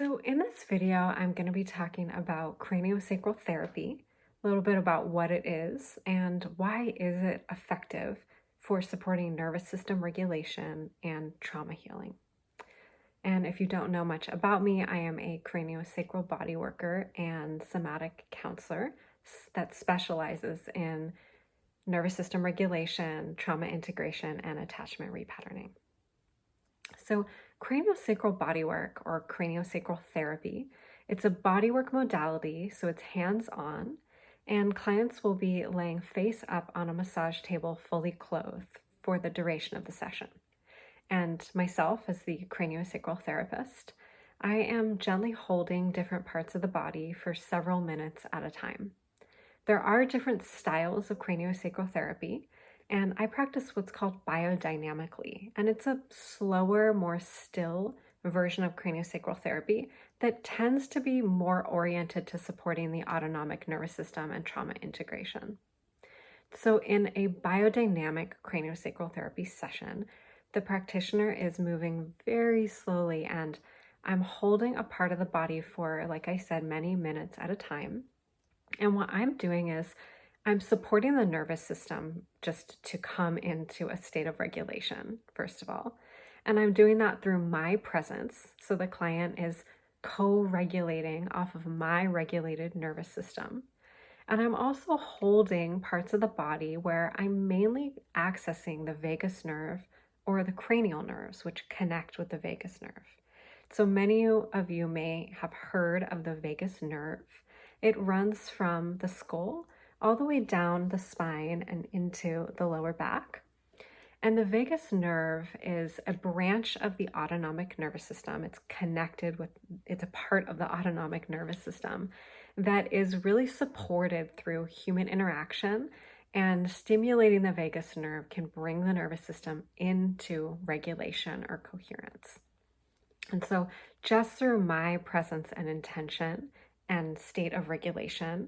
So in this video, I'm going to be talking about craniosacral therapy, a little bit about what it is and why is it effective for supporting nervous system regulation and trauma healing. And if you don't know much about me, I am a craniosacral body worker and somatic counselor that specializes in nervous system regulation, trauma integration, and attachment repatterning. So craniosacral bodywork or craniosacral therapy, it's a bodywork modality, so it's hands-on, and clients will be laying face up on a massage table fully clothed for the duration of the session. And myself, as the craniosacral therapist, I am gently holding different parts of the body for several minutes at a time. There are different styles of craniosacral therapy, and I practice what's called biodynamically, and it's a slower, more still version of craniosacral therapy that tends to be more oriented to supporting the autonomic nervous system and trauma integration. So in a biodynamic craniosacral therapy session, the practitioner is moving very slowly, and I'm holding a part of the body for, like I said, many minutes at a time. And what I'm doing is I'm supporting the nervous system just to come into a state of regulation, first of all. And I'm doing that through my presence. So the client is co-regulating off of my regulated nervous system. And I'm also holding parts of the body where I'm mainly accessing the vagus nerve or the cranial nerves, which connect with the vagus nerve. So many of you may have heard of the vagus nerve. It runs from the skull all the way down the spine and into the lower back. And the vagus nerve is a branch of the autonomic nervous system. It's a part of the autonomic nervous system that is really supported through human interaction, and stimulating the vagus nerve can bring the nervous system into regulation or coherence. And so just through my presence and intention and state of regulation,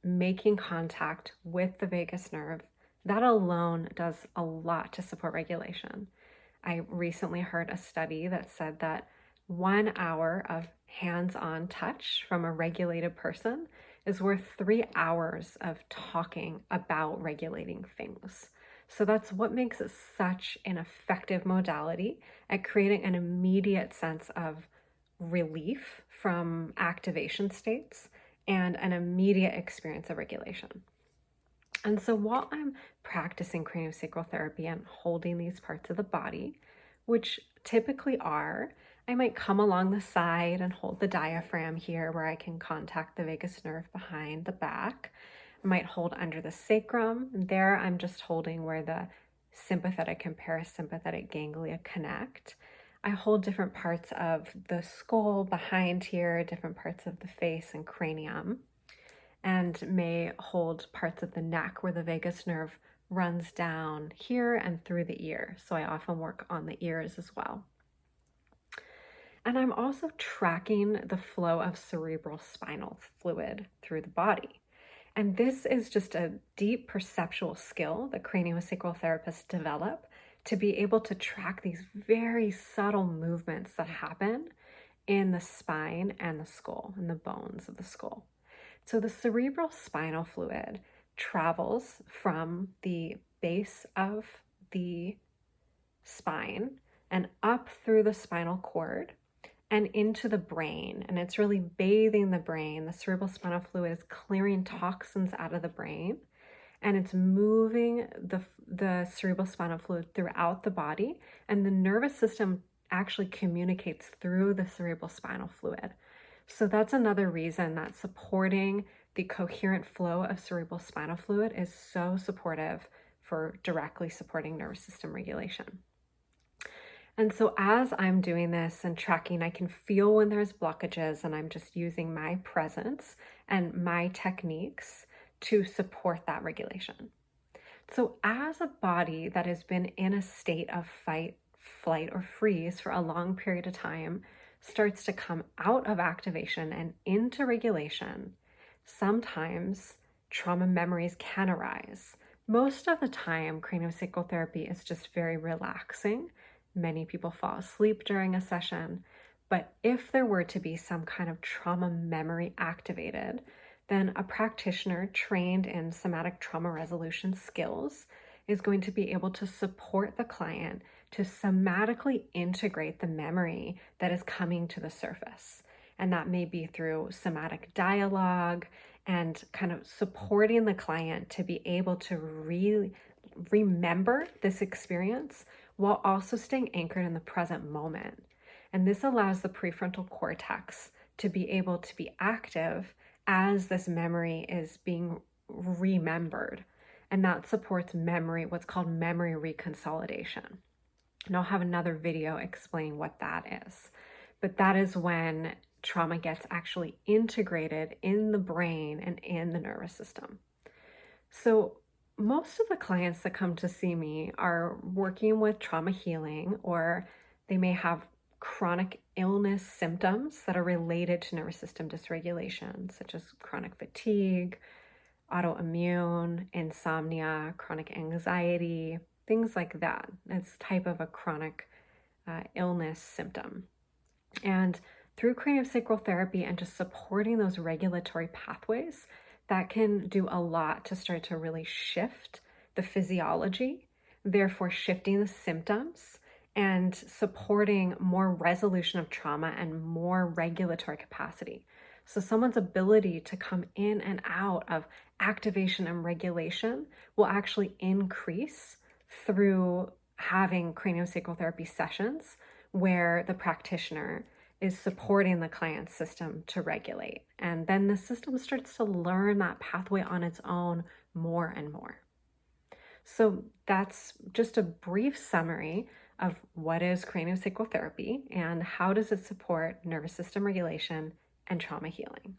making contact with the vagus nerve, that alone does a lot to support regulation. I recently heard a study that said that 1 hour of hands-on touch from a regulated person is worth 3 hours of talking about regulating things. So that's what makes it such an effective modality at creating an immediate sense of relief from activation states and an immediate experience of regulation. And so while I'm practicing craniosacral therapy and holding these parts of the body, which typically are, I might come along the side and hold the diaphragm here where I can contact the vagus nerve behind the back. I might hold under the sacrum. There I'm just holding where the sympathetic and parasympathetic ganglia connect. I hold different parts of the skull behind here, different parts of the face and cranium, and may hold parts of the neck where the vagus nerve runs down here and through the ear. So I often work on the ears as well. And I'm also tracking the flow of cerebral spinal fluid through the body. And this is just a deep perceptual skill that craniosacral therapists develop to be able to track these very subtle movements that happen in the spine and the skull, and the bones of the skull. So the cerebral spinal fluid travels from the base of the spine and up through the spinal cord and into the brain. And it's really bathing the brain. The cerebral spinal fluid is clearing toxins out of the brain, and it's moving the cerebral spinal fluid throughout the body. And the nervous system actually communicates through the cerebral spinal fluid. So that's another reason that supporting the coherent flow of cerebral spinal fluid is so supportive for directly supporting nervous system regulation. And so as I'm doing this and tracking, I can feel when there's blockages, and I'm just using my presence and my techniques to support that regulation. So as a body that has been in a state of fight, flight, or freeze for a long period of time starts to come out of activation and into regulation, sometimes trauma memories can arise. Most of the time, craniosacral therapy is just very relaxing. Many people fall asleep during a session, But if there were to be some kind of trauma memory activated, then a practitioner trained in somatic trauma resolution skills is going to be able to support the client to somatically integrate the memory that is coming to the surface. And that may be through somatic dialogue and kind of supporting the client to be able to remember this experience while also staying anchored in the present moment. And this allows the prefrontal cortex to be able to be active as this memory is being remembered. And that supports memory, what's called memory reconsolidation. And I'll have another video explain what that is. But that is when trauma gets actually integrated in the brain and in the nervous system. So most of the clients that come to see me are working with trauma healing, or they may have chronic illness symptoms that are related to nervous system dysregulation, such as chronic fatigue, autoimmune, insomnia, chronic anxiety, things like that. It's type of a chronic illness symptom. And through craniosacral therapy and just supporting those regulatory pathways, that can do a lot to start to really shift the physiology, therefore shifting the symptoms and supporting more resolution of trauma and more regulatory capacity. So someone's ability to come in and out of activation and regulation will actually increase through having craniosacral therapy sessions where the practitioner is supporting the client's system to regulate. And then the system starts to learn that pathway on its own more and more. So that's just a brief summary of what is craniosacral therapy and how does it support nervous system regulation and trauma healing.